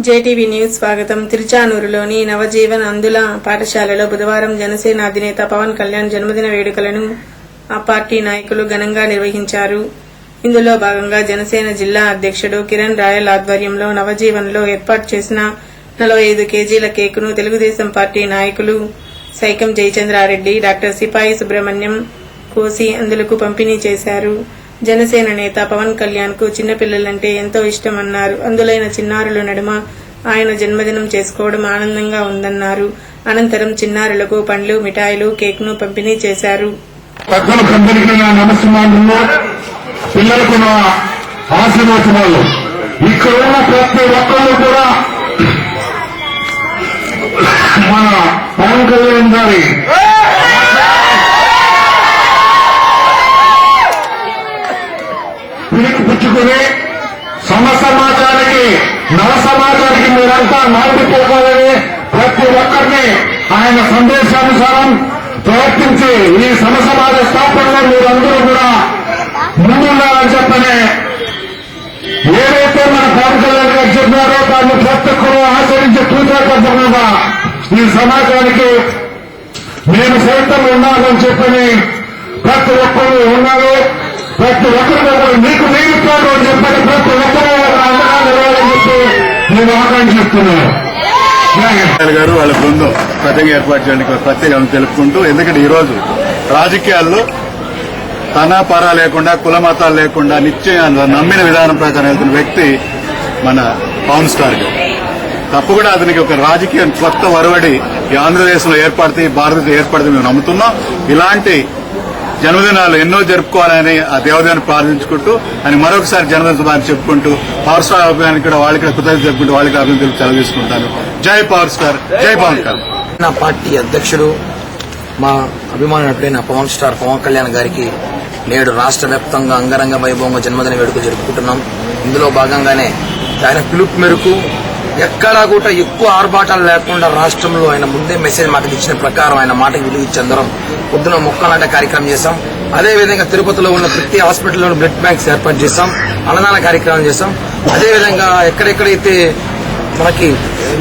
JTV news స్వాగతం. తిరుచానూరులోని నవజీవన్ అందుల పాఠశాలలో బుధవారం జనసేన అధినేత పవన్ కళ్యాణ్ జన్మదిన వేడుకలను ఆ పార్టీ నాయకులు ఘనంగా నిర్వహించారు. ఇందులో భాగంగా జనసేన జిల్లా అధ్యక్షుడు కిరణ్ రాయల్ ఆధ్వర్యంలో నవజీవన్లో ఏర్పాటు చేసిన 45 కేజీల కేకును తెలుగుదేశం పార్టీ నాయకులు సైకం జయచంద్రారెడ్డి, డాక్టర్ సిపాయి సుబ్రహ్మణ్యం కోసి అందులకు పంపిణీ చేశారు. జనసేన నేత పవన్ కళ్యాణ్ కు చిన్నపిల్లలంటే ఎంతో ఇష్టమన్నారు. అందులైన చిన్నారుల నడుమ ఆయన జన్మదినం చేసుకోవడం ఆనందంగా ఉందన్నారు. అనంతరం చిన్నారులకు పండ్లు, మిఠాయిలు, కేక్ ను పంపిణీ చేశారు. పిల్లలకు నా ఆశీర్వచనాలు. ఇక్కడ ఉన్న ప్రతి ఒక్కరు కూడా మన పవన్ కళ్యాణ్ గారి పిలికి పుచ్చుకుని సమాజానికి నవ సమాజానికి మీరంతా నాటిపోవాలని ప్రతి ఒక్కరిని ఆయన సందేశానుసారం ప్రవర్తించి ఈ సమసమాజ స్థాపనలో మీరందరూ కూడా ముందుండాలని చెప్పని ఏదైతే మన పవన్ కళ్యాణ్ గారు చెప్పారో దాన్ని ప్రతి ఒక్కరూ ఆచరించి పూజాకర్తగా ఈ సమాజానికి నేను సైతం ఉండాలని చెప్పని ప్రతి ఒక్కరు ఉన్నారు. ప్రతి ఒక్కరు మీకు నేర్పుతారు అని చెప్పని ప్రతి ఒక్కరూ అండగా నిలవాలని చెప్పి నేను ఆకాంక్షిస్తున్నాను. గారు వాళ్ళ బృందం ప్రత్యేక ఏర్పాటు చేయడానికి ప్రత్యేకంగా తెలుపుకుంటూ, ఎందుకంటే ఈరోజు రాజకీయాల్లో తన పరా లేకుండా కుల మతాలు లేకుండా నిశ్చయం నమ్మిన విధానం ప్రకారం వెళ్తున్న వ్యక్తి మన పవన్ స్టార్ గారు. తప్పకుండా అతనికి ఒక రాజకీయ కొత్త వరవడి ఈ ఆంధ్రప్రదేశ్లో ఏర్పడితే, భారతదేశం ఏర్పడితే మేము నమ్ముతున్నాం. ఇలాంటి జన్మదినాలు ఎన్నో జరుపుకోవాలని ఆ దేవదేవుని ప్రార్థించుకుంటూ ఆయన మరొకసారి జన్మదిన శుభాన్ని చెప్పుకుంటూ పవర్ స్టార్ అభిమానికి కూడా వాళ్ళకి కృతజ్ఞతలు చెప్పుకుంటూ వాళ్ళకి అభినందనలు సెలవు తీసుకుంటాను. జై పవర్ స్టార్, జై పవన్ కళ్యాణ్. నా పార్టీ అధ్యక్షుడు మా అభిమానుడైన పవన్ స్టార్ పవన్ కళ్యాణ్ గారికి నేడు రాష్ట్ర వ్యాప్తంగా అంగరంగ వైభవంగా జన్మదిన వేడుకలు జరుపుకుంటున్నాం. ఇందులో భాగంగానే ఆయన పిలుపు మేరకు ఎక్కడా కూడా ఎక్కువ ఆర్భాటాలు లేకుండా రాష్ట్రంలో ఆయన ముందే మెసేజ్ మాకు ఇచ్చిన ప్రకారం ఆయన మాటకి విలువ ఇచ్చి అందరం పొద్దున మొక్కలాంటి కార్యక్రమం చేశాం. అదేవిధంగా తిరుపతిలో ఉన్న ప్రతి హాస్పిటల్లో బ్లడ్ బ్యాంక్స్ ఏర్పాటు చేశాం, అన్నదాన కార్యక్రమం చేశాం. అదేవిధంగా ఎక్కడెక్కడైతే మనకి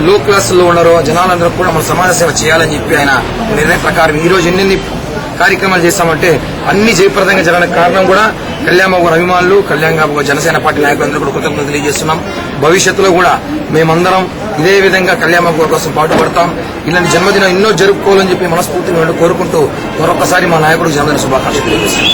లో క్లాస్ లో ఉన్నారో జనాలందరూ కూడా మన సమాజ సేవ చేయాలని చెప్పి ఆయన నిర్ణయం ప్రకారం ఈ రోజు ఎన్ని కార్యక్రమాలు చేశామంటే అన్ని జయప్రదంగా జరగడానికి కారణం కూడా కళ్యాణబాబు గారి అభిమానులు, కళ్యాణబాబు గారు జనసేన పార్టీ నాయకులందరూ కూడా కృతజ్ఞతలు తెలియజేస్తున్నాం. భవిష్యత్తులో కూడా మేమందరం ఇదే విధంగా కళ్యాణబాబు గారి కోసం పాటుపడతాం. ఇలాంటి జన్మదినం ఎన్నో జరుపుకోవాలని చెప్పి మనస్ఫూర్తిగా కోరుకుంటూ మరొకసారి మా నాయకుడికి జన్మదిన శుభాకాంక్షలు తెలియజేస్తున్నాం.